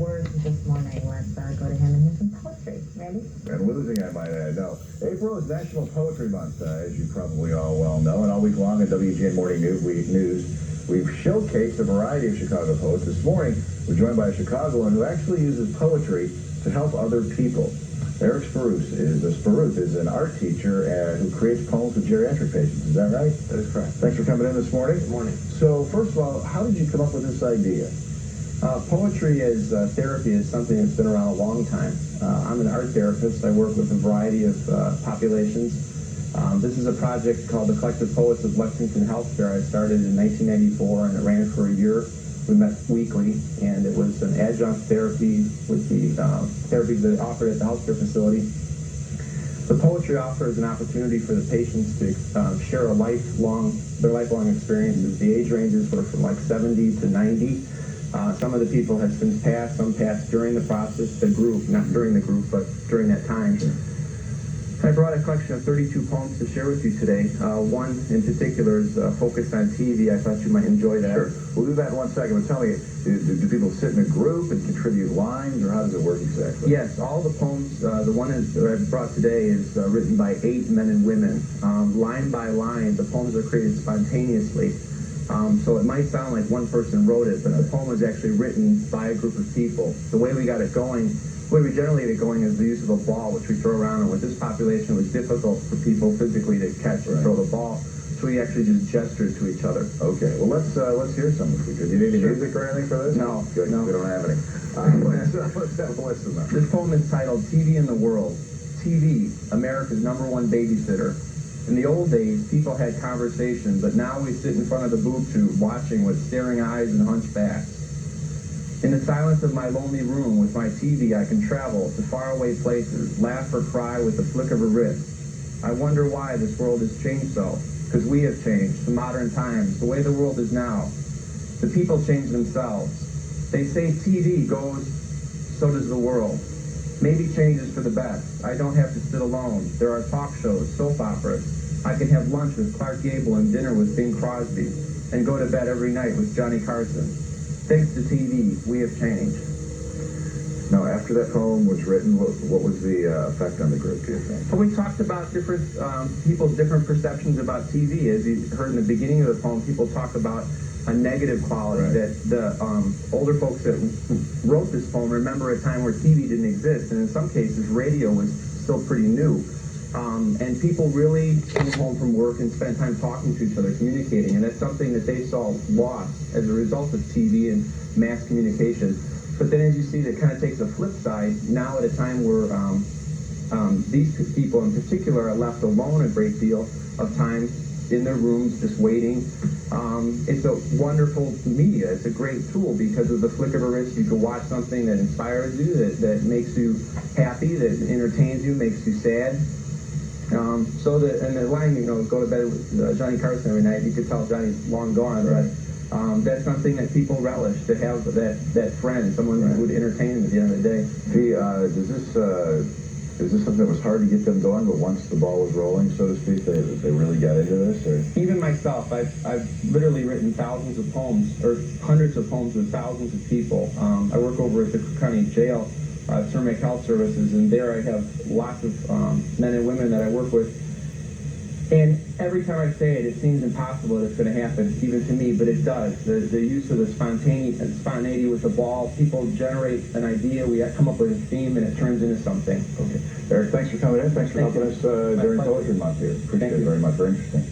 words this morning. Let's go to him and hear some poetry. Ready? And losing, I might add. No. April is National Poetry Month, as you probably all well know. And all week long at WGN Morning News, we've showcased a variety of Chicago poets. This morning, we're joined by a Chicagoan who actually uses poetry to help other people. Eric Spruth is an art teacher who creates poems for geriatric patients. Is that right? That is correct. Thanks for coming in this morning. Good morning. So, first of all, how did you come up with this idea? Poetry as therapy is something that's been around a long time. I'm an art therapist. I work with a variety of populations. This is a project called the Collective Poets of Lexington Healthcare. I started in 1994, and it ran for a year. We met weekly, and it was an adjunct therapy with the therapies that are offered at the healthcare facility. The poetry offers an opportunity for the patients to share their lifelong experiences. The age ranges were from like 70 to 90. Some of the people have since passed, some passed during the process, the group, not during the group, but during that time. I brought a collection of 32 poems to share with you today. One in particular is focused on TV. I thought you might enjoy that. Sure. We'll do that in 1 second. But tell me, do people sit in a group and contribute lines, or how does it work exactly? Yes, all the poems, the one that I brought today is written by 8 men and women. Line by line, the poems are created spontaneously. So it might sound like one person wrote it, but the poem was actually written by a group of people. The way we generally get it going is the use of a ball, which we throw around, and with this population, it was difficult for people physically to catch and throw the ball, so we actually just gestured to each other. Okay, well, let's hear some if we could. Do you need any music or anything for this? No. Good, no. We don't have any. Let's have a listen then. This poem is titled TV in the World. TV, America's #1 babysitter. In the old days, people had conversation, but now we sit in front of the boob tube watching with staring eyes and hunchbacks. In the silence of my lonely room with my TV, I can travel to faraway places, laugh or cry with the flick of a wrist. I wonder why this world has changed so, because we have changed, the modern times, the way the world is now. The people change themselves. They say TV goes, so does the world. Maybe change is for the best. I don't have to sit alone. There are talk shows, soap operas. I can have lunch with Clark Gable and dinner with Bing Crosby, and go to bed every night with Johnny Carson. Thanks to TV, we have changed. Now, after that poem was written, what was the effect on the group, do you think? Well, we talked about different people's different perceptions about TV. As you heard in the beginning of the poem, people talk about a negative quality, that the older folks that wrote this poem remember a time where TV didn't exist, and in some cases, radio was still pretty new. And people really came home from work and spent time talking to each other, communicating, and that's something that they saw lost as a result of TV and mass communication. But then as you see, that kind of takes a flip side now at a time where these people in particular are left alone a great deal of time in their rooms just waiting. It's a wonderful media. It's a great tool because of the flick of a wrist. You can watch something that inspires you, that makes you happy, that entertains you, makes you sad. And the line, go to bed with Johnny Carson every night, you could tell Johnny's long gone, but that's something that people relish, to have that friend, someone who would entertain them at the end of the day. Is this something that was hard to get them going, but once the ball was rolling, so to speak, they really got into this? Or? Even myself, I've literally written thousands of poems, or hundreds of poems with thousands of people. I work over at the Cook County Jail, Thermic Health Services, and there I have lots of men and women that I work with. And every time I say it, it seems impossible that it's going to happen, even to me, but it does. The use of the spontaneity with the ball, people generate an idea, we come up with a theme, and it turns into something. Okay. Eric, thanks for coming in. Thanks for helping us during Poetry Month here. Appreciate it very much. Very interesting.